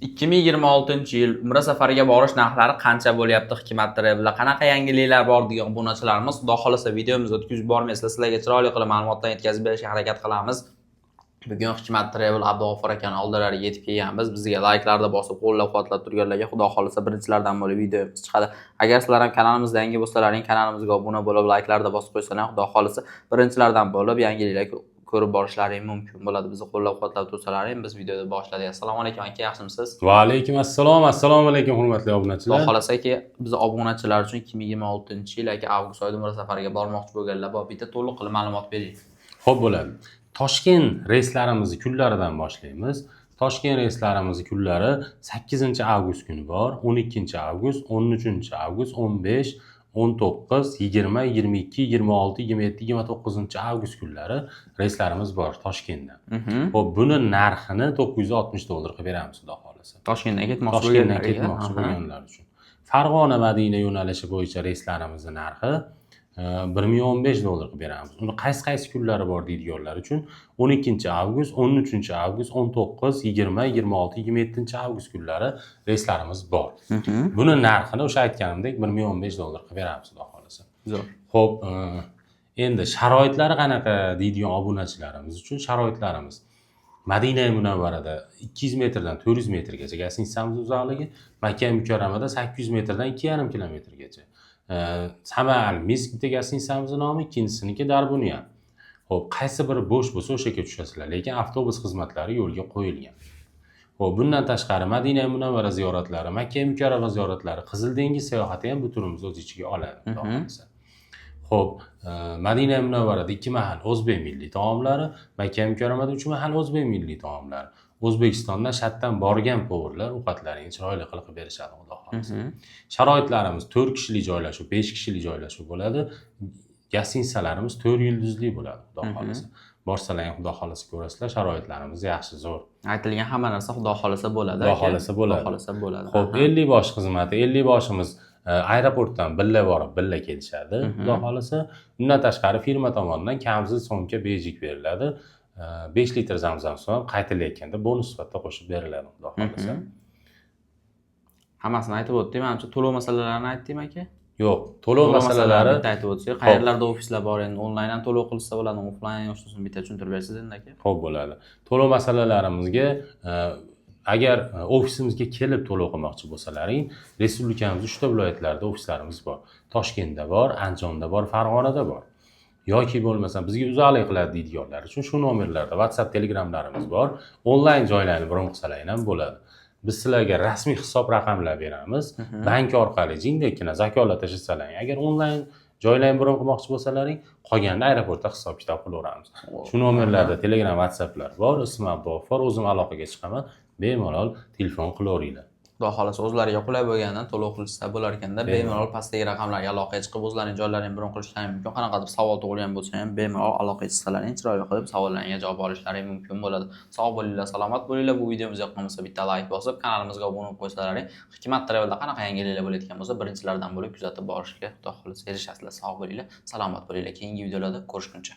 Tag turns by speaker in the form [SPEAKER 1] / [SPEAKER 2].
[SPEAKER 1] 2026-yil Umra safariga borish narxlari qancha bo'lyapti? Hikmat Travel'da qanaqa yangiliklar bor degan obunachilarimiz, xudo xolasa videomizni o'tkazib bormaysizlar, sizlarga chiroyli qilib ma'lumotlar yetkazib berishga harakat qilamiz. Bugun Hikmat Travel Abdug'ofur akaning oldilariga yetib kelganmiz. Bizga layklarni bosib, qo'llab-quvvatlab turganlarga xudo xolasa birinchilardan bo'lib videomiz chiqadi. Agar sizlar ham kanalimizda yangi bo'lsalaring, kanalimizga obuna bo'lib, layklarni bosib qo'ysalar, xudo xolasa birinchilardan bo'lib yangiliklar ko'rib borishlaring mumkin bo'ladi. Bizni qo'llab-quvvatlab tursalaring, biz videoni boshladik. Assalomu alaykum aka, yaxshimisiz?
[SPEAKER 2] Va alaykum assalom. Assalomu alaykum hurmatli obunachilar.
[SPEAKER 1] Xudo xolasa aka, biz obunachilar uchun 2026-yil aka avgust oyida Umra safariga bormoqchi bo'lganlar bor. Bitta to'liq qilib ma'lumot bering.
[SPEAKER 2] Xo'p bo'ladi. Toshkent reyslarimizni kunlaridan boshlaymiz. Toshkent reyslarimizni kunlari 8-avgust kuni bor, 12-avgust, 13-avgust, 15, 19, 20, 22, 26, 27, 29-avgust kunlari reyslarimiz bor Toshkentdan. Xo'p, buni narxini $960 qilib beramiz, xudo xolasa.
[SPEAKER 1] Toshkentdan ketmoqchi
[SPEAKER 2] bo'lganlar uchun. Farg'ona Madina yo'nalishi bo'yicha reyslarimizni narxi $1015 qilib beramiz. Uni qaysi kunlari bor deydiganlar uchun 12-avgust, 13-avgust, 19, 20, 26, 27-avgust kunlari reyslarimiz bor. Buni narxini o'sha aytganimdek $1015 qilib beramiz, xudo xolasa.
[SPEAKER 1] Zo'r.
[SPEAKER 2] Xo'p, endi sharoitlari qanaqa deydigan obunachilarimiz uchun sharoitlarimiz Madina Munavvarada 200 metrdan 400 metrgacha gastitsamiz uzoqligi, Makka Mukarramada 800 metrdan 2,5 kilometrgacha. Samal Miskda gastitsamiz nomi, ikkinchisiniki Darbuniya. Xo'p, qaysi biri bo'sh bo'lsa o'sha yerga tushasizlar, lekin avtobus xizmatlari yo'lga qo'yilgan. Xo'p, bundan tashqari Madina Munavvara ziyoratlari, Makka Mukarrama ziyoratlari, Qizil dengiz sayohati ham bu turimizni o'z ichiga oladi, xudo xolasa. Xo'p, Madina Munavvarada 2 mahal o'zbek milliy taomlari, Makka Mukarramada 3 mahal o'zbek milliy taomlari. O'zbekistondan shatdan borgan povurlar ovqatlarini chiroyli qilib berishadi, xudo xolasa. Sharoitlarimiz 4 kishilik joylashuv, 5 kishilik joylashuv bo'ladi. Gastitsalarimiz 4 yulduzli bo'ladi, xudo xolasa. Borsalar ham xudo xolasa ko'rasizlar, sharoitlarimiz yaxshi, zo'r.
[SPEAKER 1] Aytilgan hamma narsa xudo xolasa bo'ladi.
[SPEAKER 2] Xudo xolasa bo'ladi.
[SPEAKER 1] Xudo xolasa bo'ladi.
[SPEAKER 2] Xo'p, 50 bosh xizmati, 50 boshimiz aeroportdan billa borib, billa kelishadi, xudo xolasa. Undan tashqari firma tomonidan kamsiz so'mga bejik beriladi. 5 litr zamzam suvi qaytilayotganda bonus sifatida qo'shib beriladi, xudo xolasa.
[SPEAKER 1] Hammasini aytib o'tdim. Menimcha to'lov masalalarini aytdim aka.
[SPEAKER 2] Yo'q, to'lov masalalari
[SPEAKER 1] aytib o'tsak, qayerlarda ofislar bor, endi onlayn ham to'lov qilsa bo'ladi, offlayn yo'qsa bitta tushuntirib berasiz endi aka.
[SPEAKER 2] Xo'p bo'ladi. To'lov masalalarimizga agar ofisimizga kelib to'lov qilmoqchi bo'lsalaring, respublikamizning 3 ta viloyatlarida ofislarimiz bor. Toshkentda bor, Andijonda bor, Farg'onada bor. Yoki bo'lmasa bizga uzoqlik qiladi deydiganlar uchun shu nomerlarda WhatsApp, Telegramlarimiz bor. Onlayn joylarni bron qilsalaring ham bo'ladi. Biz sizlarga rasmiy hisob raqamlar beramiz. Bank orqali jingdekkina zakollar tashlasalar, agar onlayn joylarni bron qilmoqchi bo'lsalaring, qolganda aeroportda hisob kitob qilaveramiz. Shu nomerlarda Telegram, WhatsApplar bor. Ismim Abdug'ofur, o'zim aloqaga chiqaman. Bemalol telefon qilaveringlar.
[SPEAKER 1] Xudo xolasa o'zlariga qulay bo'lganidan to'lov qilishsa bo'lar ekanda, bemalol pastdagi raqamlarga aloqaga chiqib o'zlarining joylarini bron qilishlari mumkin. Qanaqadir savol tug'ilgan bo'lsa ham bemalol aloqaga chiqsalaring, chiroyli qilib savollaringga javob olishlari mumkin bo'ladi. Sog' bo'linglar, salomat bo'linglar. Bu videomiz yoqqan bo'lsa bitta like bosib, kanalimizga obuna bo'lib qo'ysalaring, Hikmat Travel'da qanaqa yangiliklar bo'layotgan bo'lsa, birinchilardan bo'lib kuzatib borishga xudo xolasa erishasizlar. Sog' bo'linglar, salomat bo'linglar. Keyingi videolarda ko'rishguncha.